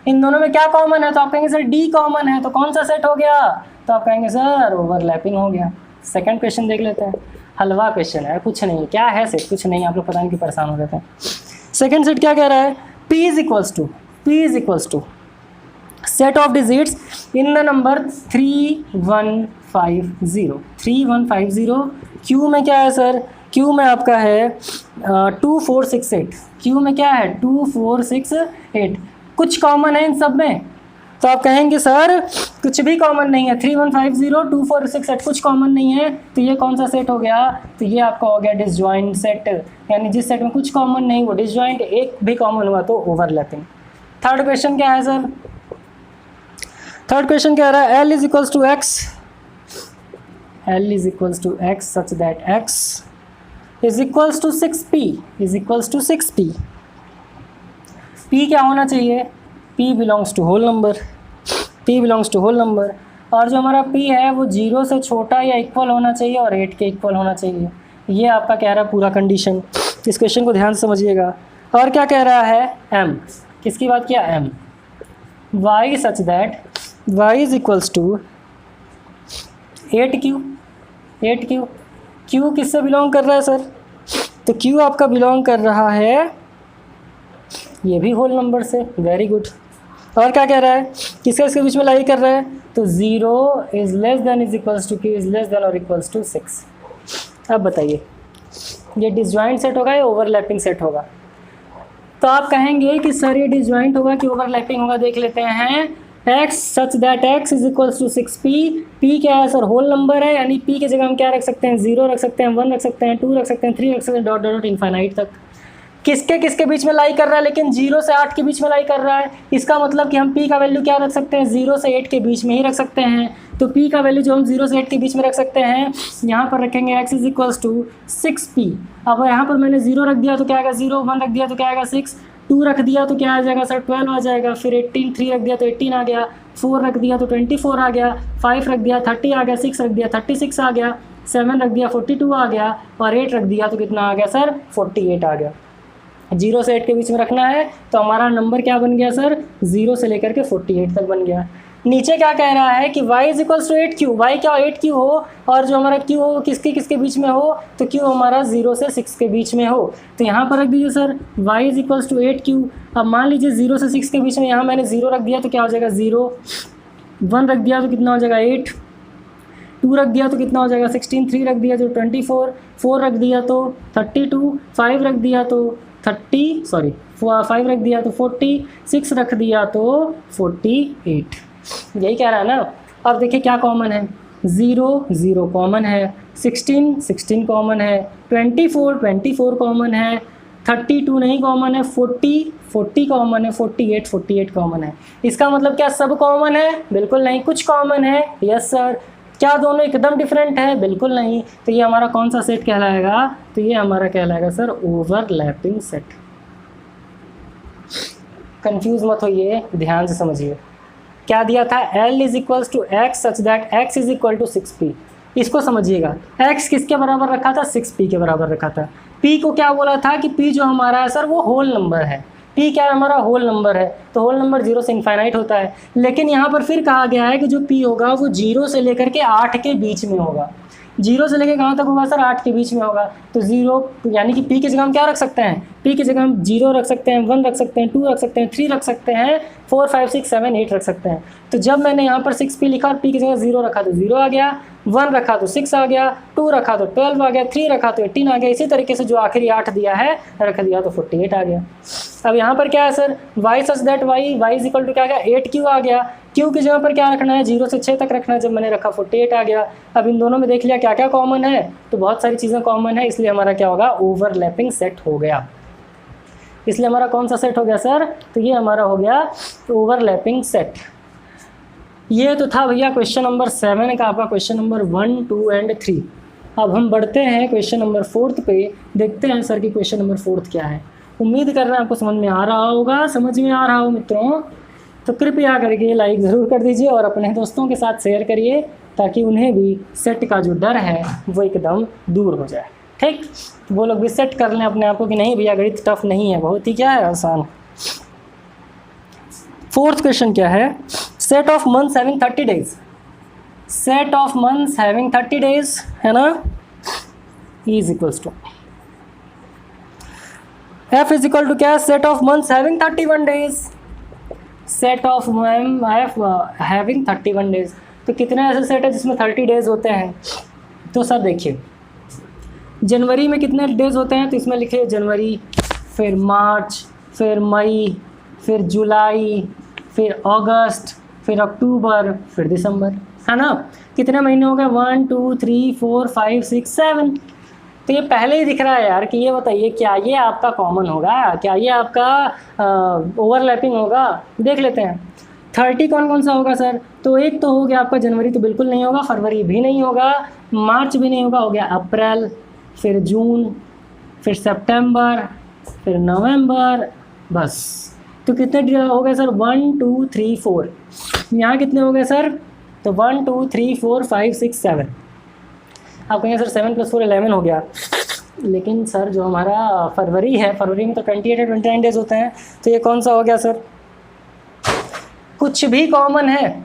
इन दोनों में क्या कॉमन है, तो आप कहेंगे सर D कॉमन है, तो कौन सा सेट हो गया, तो आप कहेंगे सर ओवरलैपिंग हो गया। सेकंड क्वेश्चन देख लेते हैं, हलवा क्वेश्चन है, कुछ नहीं, क्या है सेट, कुछ नहीं, आप लोग पता नहीं कि परेशान हो जाते हैं। सेकंड सेट क्या कह रहा है, P is equals to set of digits in the number 3150। 3150 Q में क्या है सर, Q में आपका है 2468, Q में क्या है 2468। कुछ कॉमन है इन सब में, तो आप कहेंगे सर कुछ भी कॉमन नहीं है, 3150 2468 कुछ कॉमन नहीं है, तो ये कौन सा सेट हो गया, तो ये आपका हो गया डिसजॉइंट सेट। यानी जिस सेट में कुछ कॉमन नहीं वो डिसजॉइंट, एक भी कॉमन हुआ तो ओवरलैपिंग। थर्ड क्वेश्चन क्या है सर, थर्ड क्वेश्चन कह रहा है L is equals to x, L is equals to x such that x is equals to 6p, is equals to 6p। p क्या होना चाहिए, p belongs to whole number, p belongs to whole number, और जो हमारा p है वो 0 से छोटा या इक्वल होना चाहिए और 8 के इक्वल होना चाहिए। ये आपका कह रहा है पूरा कंडीशन। इस क्वेश्चन को ध्यान से समझिएगा। और क्या कह रहा है, m, किसकी बात किया, m, y such that y is equals to 8q, 8q, q किससे बिलोंग कर रहा है सर, तो q आपका बिलोंग कर रहा है ये भी होल नंबर से, वेरी गुड। और क्या कह रहा है, किसके इसके बीच में लाई कर रहा है, तो 0 is less than is equals to q is less than और इक्वल्स टू 6। अब बताइए ये डिसजॉइंट सेट होगा या ओवरलैपिंग सेट होगा, तो आप कहेंगे कि सर ये डिसजॉइंट होगा कि ओवरलैपिंग होगा। देख लेते हैं, x such that x is equals to 6p, p क्या है सर, होल नंबर है, यानी p की जगह हम क्या रख सकते हैं, 0 रख सकते हैं, 1 रख सकते हैं, 2 रख सकते हैं, 3 रख सकते हैं, डॉट डॉट इनफाइनाइट तक। किसके किसके बीच में लाई कर रहा है, लेकिन 0 से 8 के बीच में लाई कर रहा है। इसका मतलब कि हम p का वैल्यू क्या रख सकते हैं, 0 से 8 के बीच में ही रख सकते हैं। तो p का वैल्यू जो हम 0 से 8 के बीच में रख सकते हैं, यहाँ पर रखेंगे x is equals to 6p। अब यहाँ पर मैंने 0 रख दिया तो क्या आएगा 0, 1 रख दिया तो क्या आएगा 6, 2 रख दिया तो क्या आ जाएगा सर 12 आ जाएगा, फिर 18, 3 रख दिया तो 18 आ गया, 4 रख दिया तो 24 आ गया, 5 रख दिया 30 आ गया, 6 रख दिया 36 आ गया, 7 रख दिया 42 आ गया, और 8 रख दिया तो कितना आ गया सर 48 आ गया। 0 से 8 के बीच में रखना है तो हमारा नंबर क्या बन गया सर, 0 से लेकर के 48 तक बन गया। नीचे क्या कह रहा है कि y is equals to 8q, y क्या 8q हो, और जो हमारा q हो किसके किसके बीच में हो, तो q हमारा 0 से 6 के बीच में हो। तो यहाँ पर रख दीजिए sir y is equals to 8q। अब मान लीजिए 0 से 6 के बीच में यहाँ मैंने 0 रख दिया तो क्या हो जाएगा 0, 1 रख दिया तो कितना हो जाएगा 8, 2 रख दिया तो कितना हो जाएगा 16, 3 रख दिया तो 24, 4 रख दिया तो 32, 5 रख दिया तो 5 रख दिया तो 40, 6 रख दिया तो 48। यही कह रहा है ना। अब देखिए क्या कॉमन है, 0 0 कॉमन है, 16 16 कॉमन है, 24 24 कॉमन है, 32 नहीं कॉमन है, 40 40 कॉमन है, 48 48 कॉमन है। इसका मतलब क्या सब कॉमन है, बिल्कुल नहीं, कुछ कॉमन है, यस सर। क्या दोनों एकदम डिफरेंट है, बिल्कुल नहीं। तो ये हमारा कौन सा सेट कहलाएगा, तो ये हमारा कहलाएगा सर ओवरलैपिंग सेट। कंफ्यूज मत होइए, ध्यान से समझिए। क्या दिया था, L is equals to x such that x is equal to 6p। इसको समझिएगा, x किसके बराबर रखा था, 6p के बराबर रखा था। p को क्या बोला था कि p जो हमारा है सर वो होल नंबर है, p क्या है हमारा होल नंबर है, तो होल नंबर 0 से इनफाइनाइट होता है। लेकिन यहाँ पर फिर कहा गया है कि जो p होगा वो 0 से लेकर के 8 के बीच में होगा। 0 से लेकर कहाँ तक होगा सर, 8 के बीच में होगा। तो 0 यानी कि p की जगह हम क्या रख सकते हैं, p की जगह हम 0 रख सकते हैं, 1 रख सकते हैं, 2 रख सकते हैं, 3 रख सकते हैं, 4 5 6 7 8 रख सकते हैं। तो जब मैंने यहाँ पर 6p लिखा और p की जगह 0 रखा तो 0 आ गया, 1 रखा तो 6 आ गया, 2 रखा तो 12 आ गया, 3 रखा तो 18 आ गया। इसी तरीके से जो आखिरी 8 दिया है रख दिया तो 48 आ गया। अब यहाँ पर क्या है sir, y such that y is equal to क्या आ गया 8q आ गया। q की जगह पर क्या रखना है, 0 से 6 तक रखना है, जब मैंने रखा 48 आ गया। अब इन दोनों में देख लिया क्या क्या कॉमन है, तो बहुत सारी चीज़ें कॉमन है, इसलिए हमारा क्या होगा ओवरलैपिंग सेट हो गया। इसलिए हमारा कौन सा सेट हो गया सर, तो ये हमारा हो गया ओवरलैपिंग सेट। ये तो था भैया क्वेश्चन नंबर 7 का आपका क्वेश्चन नंबर 1 2 एंड 3। अब हम बढ़ते हैं क्वेश्चन नंबर 4 पे, देखते हैं सर कि क्वेश्चन नंबर 4 क्या है। उम्मीद कर रहे हैं आपको समझ में आ रहा होगा, समझ में आ रहा हो मित्रों तो कृपया करके लाइक ज़रूर कर दीजिए और अपने दोस्तों के साथ शेयर करिए, ताकि उन्हें भी सेट का जो डर है वो एकदम दूर हो जाए। ठीक, वो लोग भी सेट कर लें अपने आप को कि नहीं भैया गणित टफ नहीं है, बहुत ही क्या है आसान। 4th क्वेश्चन क्या है, set of months having 30 days. Set of months having 30 days है ना, is equals to f is equal to क्या, set of months having 31 days. Set of having 31 days, तो कितने ऐसे सेट है जिसमें 30 डेज होते हैं। तो सर देखिए जनवरी में कितने डेज होते हैं, तो इसमें लिखिए जनवरी, फिर मार्च, फिर मई, फिर जुलाई, फिर अगस्त, फिर अक्टूबर, फिर दिसंबर, है ना। कितने महीने हो गए, 1 2 3 4 5 6 7। तो ये पहले ही दिख रहा है यार कि ये बताइए क्या ये आपका कॉमन होगा, क्या ये आपका ओवरलैपिंग होगा। देख लेते हैं। 30 कौन कौन सा होगा सर? तो एक तो हो गया आपका जनवरी, तो बिल्कुल नहीं होगा, फरवरी भी नहीं होगा, मार्च भी नहीं होगा, हो गया अप्रैल, फिर जून, फिर सितंबर, फिर नवंबर, बस। तो कितने हो गए सर? 1 2 3 4। यहाँ कितने हो गए सर? तो 1 2 3 4 5 6 7। आप कहेंगे सर 7 + 4 11 हो गया, लेकिन सर जो हमारा फरवरी है, फरवरी में तो 28 या 29 डेज होते हैं, तो ये कौन सा हो गया सर? कुछ भी कॉमन है?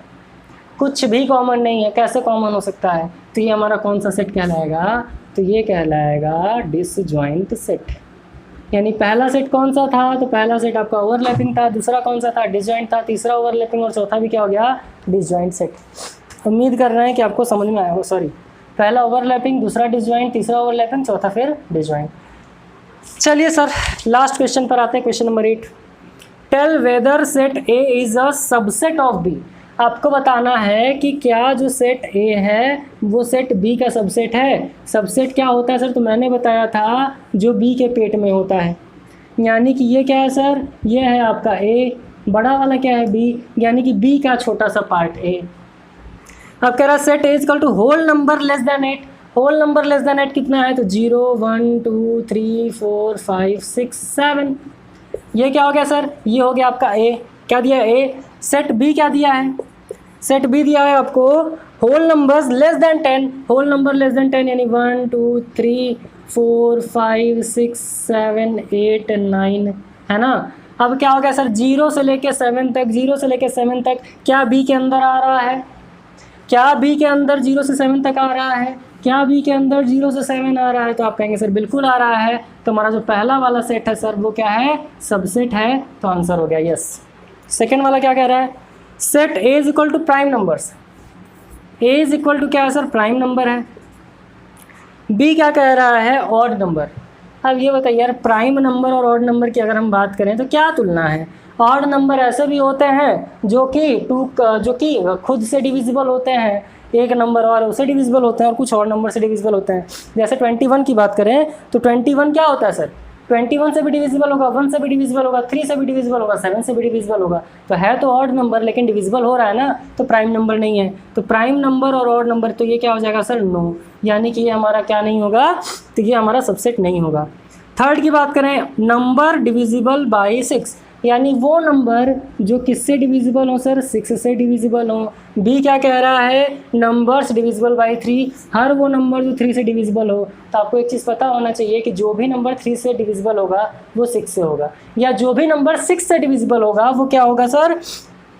कुछ भी कॉमन नहीं है, कैसे कॉमन हो सकता है? तो ये हमारा कौन सा सेट कहलाएगा? तो ये कहलाएगा डिसजॉइंट सेट। यानी पहला सेट कौन सा था? तो पहला सेट आपका ओवरलैपिंग था, दूसरा कौन सा था? डिसजॉइंट था, तीसरा ओवरलैपिंग, और चौथा भी क्या हो गया? Disjoint set. उम्मीद कर रहे हैं कि आपको समझ में आया हो। सॉरी, पहला ओवरलैपिंग, दूसरा डिसजॉइंट, तीसरा ओवरलैपिंग, चौथा फिर डिसजॉइंट। चलिए सर लास्ट क्वेश्चन पर आते हैं, question number 8। Tell whether set A is a subset of B. आपको बताना है कि क्या जो सेट ए है वो सेट बी का सबसेट है। सबसेट क्या होता है सर? तो मैंने बताया था जो बी के पेट में होता है। यानी कि ये क्या है सर? ये है आपका ए, बड़ा वाला क्या है? बी, यानी कि बी का छोटा सा पार्ट ए। अब कह रहा है set A is equal to whole number less than 8। Whole number less than 8 कितना है? तो 0 1 2 3 4 5 6 7। ये क्या हो गया सर? ये हो गया आपका ए। क्या दिया? ए। सेट बी क्या दिया है? सेट बी दिया है आपको whole numbers less than 10। Whole number less than 10 यानी 1 2 3 4 5 6 7 8 9, है ना। अब क्या हो गया सर? 0 से लेके 7 तक, 0 से लेके 7 तक क्या बी के अंदर आ रहा है? क्या बी के अंदर 0 से 7 तक आ रहा है? क्या बी के अंदर 0 से 7 आ रहा है? तो आप कहेंगे सर बिल्कुल आ रहा है। तो हमारा जो पहला वाला सेट है सर वो क्या है? सबसेट है। तो आंसर हो गया यस। सेकेंड वाला क्या कह रहा है? Set A is equal to prime numbers. A is equal to क्या है सर? प्राइम नंबर है। बी क्या कह रहा है? Odd number. अब ये बताइए यार, प्राइम नंबर और ऑड नंबर की अगर हम बात करें तो क्या तुलना है? ऑड नंबर ऐसे भी होते हैं जो कि खुद से डिविजिबल होते हैं, एक नंबर और उससे डिविजिबल होते हैं, और कुछ और नंबर से डिविजिबल होते हैं। जैसे 21 की बात करें तो 21 क्या होता है सर? 21 से भी डिविजिबल होगा, 1 से भी डिविजिबल होगा, 3 से भी डिविजिबल होगा, 7 से भी डिविजिबल होगा। तो है तो ऑड नंबर, लेकिन डिविजिबल हो रहा है ना, तो प्राइम नंबर नहीं है। तो प्राइम नंबर और ऑड नंबर, तो ये क्या हो जाएगा सर? नो। यानी कि ये हमारा क्या नहीं होगा? तो ये हमारा सबसेट नहीं होगा। थर्ड की बात करें, नंबर डिविजिबल बाई 6, यानी वो नंबर जो किससे डिविजिबल हो सर? 6 से डिविजिबल हो। बी क्या कह रहा है? नंबर्स डिविजिबल बाई 3, हर वो नंबर जो 3 से डिविजिबल हो। तो आपको एक चीज़ पता होना चाहिए कि जो भी नंबर 3 से डिविजिबल होगा वो 6 से होगा, या जो भी नंबर 6 से डिविजिबल होगा वो क्या होगा सर?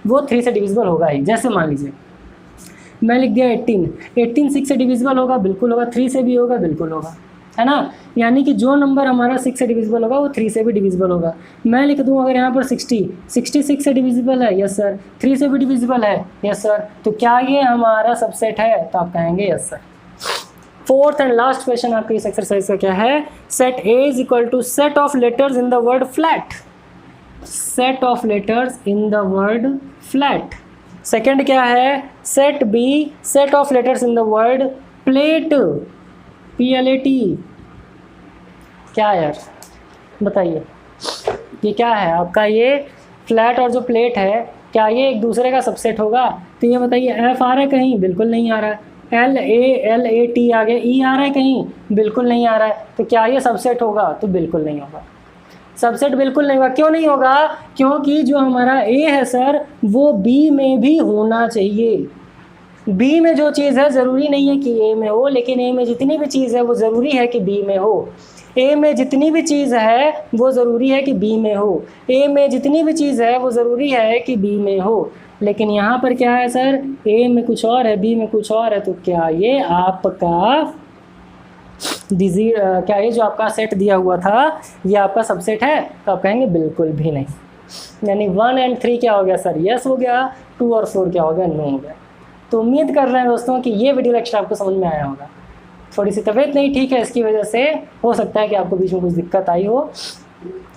वो 3 से डिविजिबल होगा ही। जैसे मान लीजिए मैं लिख दिया 18 6 से डिविजिबल होगा, बिल्कुल होगा। 3 से भी होगा, बिल्कुल होगा, है ना। यानी कि जो नंबर हमारा 6 से डिविजिबल होगा वो 3 से भी डिविजिबल होगा। मैं लिख दूँ अगर यहाँ पर 60 6 से डिविजिबल है, यस सर। 3 से भी डिविजिबल है, यस सर। तो क्या ये हमारा सबसेट है? तो आप कहेंगे yes sir. Fourth and last question आपके इस एक्सरसाइज का क्या है? Set A is equal to set of letters in the word flat. Set of letters in the word flat. Second क्या है? Set B set of letters in the word plate. PLAT। क्या है यार बताइए, ये क्या है आपका? ये फ्लैट और जो प्लेट है, क्या ये एक दूसरे का सबसेट होगा? तो ये बताइए, F आ रहा है कहीं? बिल्कुल नहीं आ रहा है। LAT आ गया, E आ रहा है कहीं? बिल्कुल नहीं आ रहा है। तो क्या ये सबसेट होगा? तो बिल्कुल नहीं होगा। सबसेट बिल्कुल नहीं होगा। क्यों नहीं होगा? क्योंकि जो हमारा A है सर वो B में भी होना चाहिए। बी में जो चीज़ है ज़रूरी नहीं है कि ए में हो, लेकिन ए में जितनी भी चीज़ है वो ज़रूरी है कि बी में हो। ए में जितनी भी चीज़ है वो ज़रूरी है कि बी में हो। ए में जितनी भी चीज़ है वो ज़रूरी है कि बी में हो। लेकिन यहाँ पर क्या है सर? ए में कुछ और है, बी में कुछ और है। तो क्या ये आपका क्या ये जो आपका सेट दिया हुआ था ये आपका सबसेट है? तो आप कहेंगे बिल्कुल भी नहीं। यानी 1 और 3 क्या हो गया सर? यस हो गया। 2 और 4 क्या हो गया? नो हो गया। तो उम्मीद कर रहे हैं दोस्तों कि ये वीडियो लेक्चर आपको समझ में आया होगा। थोड़ी सी तबीयत नहीं ठीक है, इसकी वजह से हो सकता है कि आपको बीच में कुछ दिक्कत आई हो,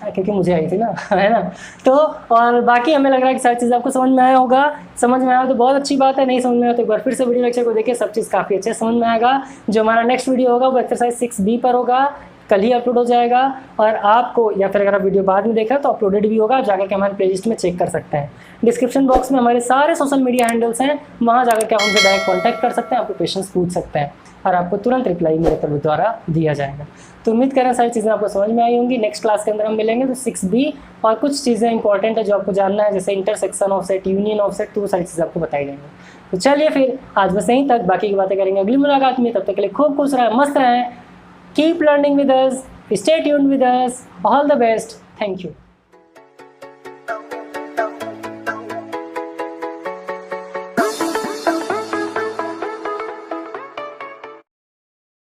क्योंकि मुझे आई थी ना, है ना। तो और बाकी हमें लग रहा है कि सारी चीज़ आपको समझ में आया होगा। समझ में आया तो बहुत अच्छी बात है, नहीं समझ में आया तो एक बार फिर से वीडियो लेक्चर को देखिए, सब चीज़ काफ़ी अच्छे से समझ में आएगा। जो हमारा नेक्स्ट वीडियो होगा वो एक्सरसाइज 6B पर होगा। कल ही अपलोड हो जाएगा। और आपको या फिर अगर आप वीडियो बाद में देख रहे हैं तो अपलोडेड भी होगा, जाकर के हमारे प्लेलिस्ट में चेक कर सकते हैं। डिस्क्रिप्शन बॉक्स में हमारे सारे सोशल मीडिया हैंडल्स हैं, वहाँ जाकर के आप हमसे डायरेक्ट कॉन्टैक्ट कर सकते हैं, आपको क्वेश्चंस पूछ सकते हैं और आपको तुरंत रिप्लाई मेरे तरफ द्वारा दिया जाएगा। तो उम्मीद करें सारी चीज़ें आपको समझ में आई होंगी। नेक्स्ट क्लास के अंदर हम मिलेंगे तो 6B और कुछ चीज़ें इंपॉर्टेंट है जो आपको जानना है, जैसे इंटरसेक्शन ऑफसेट, यूनियन ऑफसेट, तो वो सारी चीज़ें आपको बताई जाएंगी। तो चलिए फिर आज बस यहीं तक, बाकी की बातें करेंगे अगली मुलाकात में। तब तक के लिए खूब खुश रहें, मस्त रहें, keep learning with us, stay tuned with us, all the best, thank you.